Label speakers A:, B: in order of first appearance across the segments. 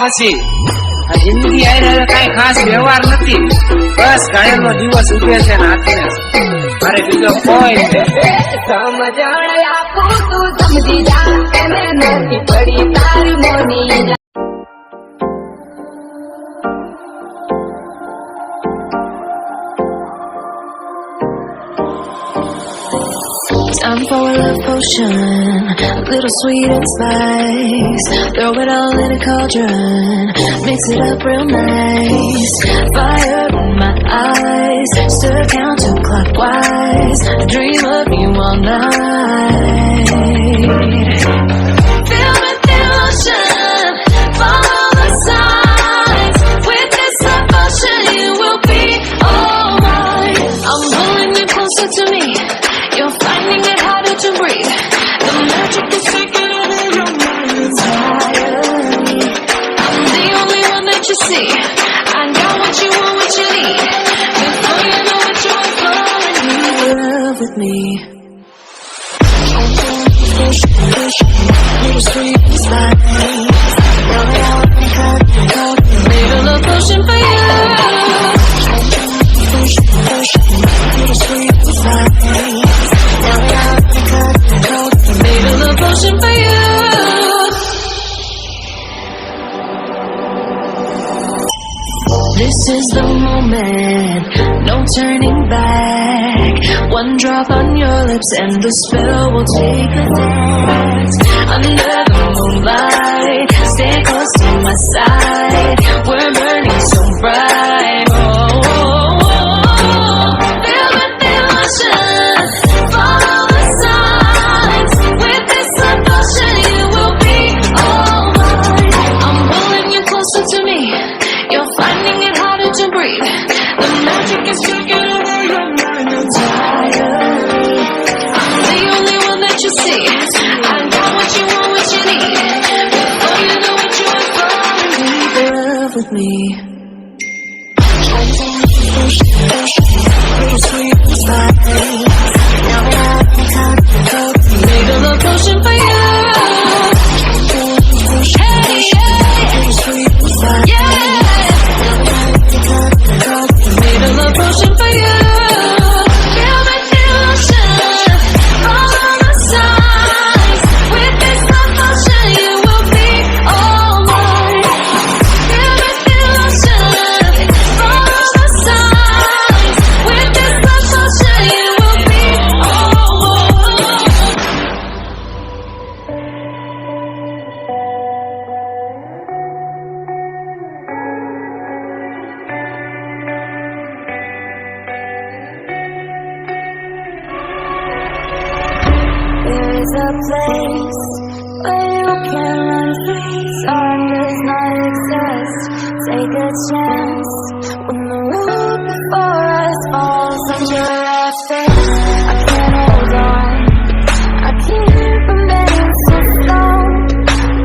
A: પછી આ જિંદગી આઈ હવે કઈ ખાસ વ્યવહાર નથી. બસ ઘાયલનો દિવસ ઉગે છે ને હાથને મારે બીજો કોઈ
B: સમજણ આપું તું સમજી જા એને નથી પડી તારી Mouni.
C: Time for a love potion, a little sweet and spice. Throw it all in a cauldron, mix it up real nice. Fire in my eyes, stir counterclockwise. I dream of you all night. Feel with the ocean, follow the signs. With this love potion, you will be alright. I'm pulling you closer to me. You're finding it harder to breathe. The magic is taking over your mind entirely. I'm the only one that you see. I got what you want, what you need. Before you know what you're falling in love with me. Little sweet and spice. Made a love potion for you. Little sweet and spice. Made a love potion for you. This is the moment, no turning back. One drop on your lips and the spell will take effect. Under the moonlight, stay close to my side. We're burning so bright. Oh, oh, oh. Feel with the emotion, follow the signs. With this love potion, you will be alright. I'm pulling you closer to me. You're finding it harder to breathe. The magic is taking over your mind entirely. I'm the only one that you see. I got what you want, what you need. Before you know what you are falling deep in love with me. Little sweet and spice. Made a love potion for you. Hey, hey. Yeah. Made a love potion for you. Feel the emotion, follow the signs. With this love potion, you will be alright. Feel the emotion, follow the signs. With this love potion, you will be alright. There is a place where you can run free. Time does not exist. Take a chance when the road before us falls under our feet. I can't hold on. I can't remain so strong.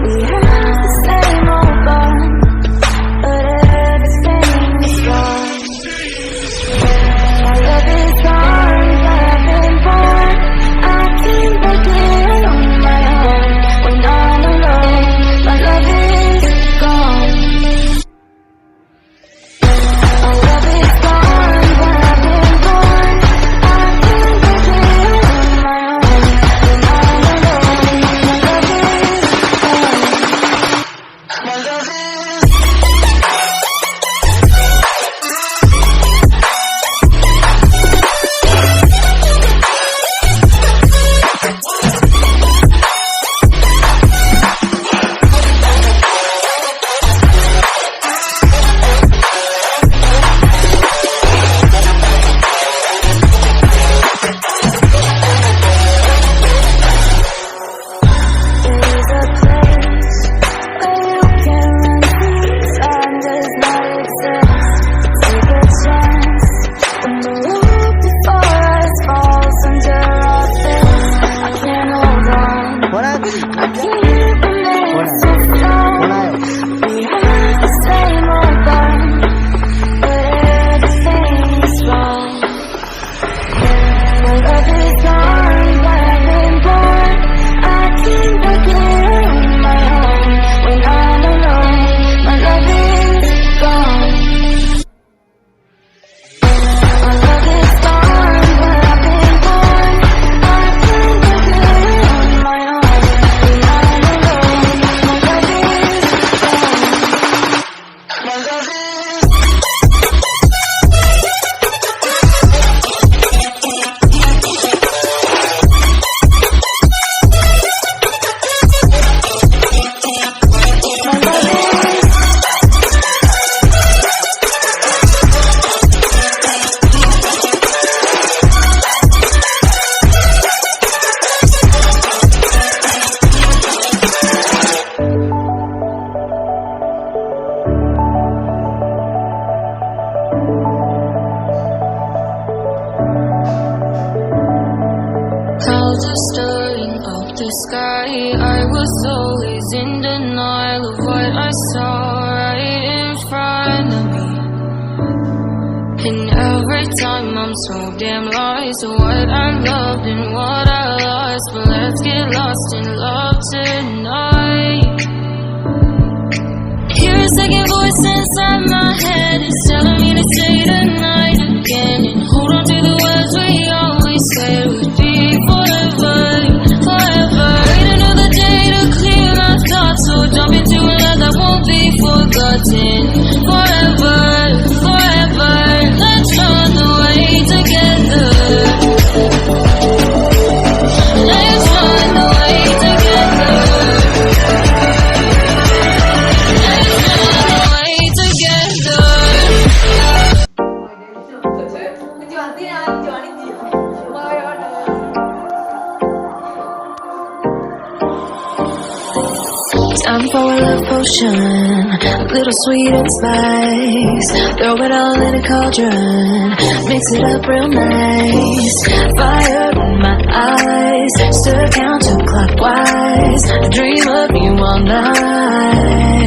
C: We have the same old bond, but everything is gone. My love is gone, but I've been born. I can't make it on my own. When I'm alone, my love is gone. My love is gone, but I've been born. I can't make clouds are stirring up the sky. I was always in denial of what I saw right in front of me. And every time I'm so damn lost to what I loved and what I lost. But let's get lost in love tonight. Hear a second voice inside my head. It's telling me to stay the night again and hold on to the words we always said would be forever, forever. Wait another day to clear my thoughts, so jump into a love that won't be forgotten. Forever, forever. Let's run away together. Let's run away together. Let's run away together. Time for a love potion, a little sweet and spice. Throw it all in a cauldron, mix it up real nice. Fire in my eyes, stir counterclockwise. I dream of you all night.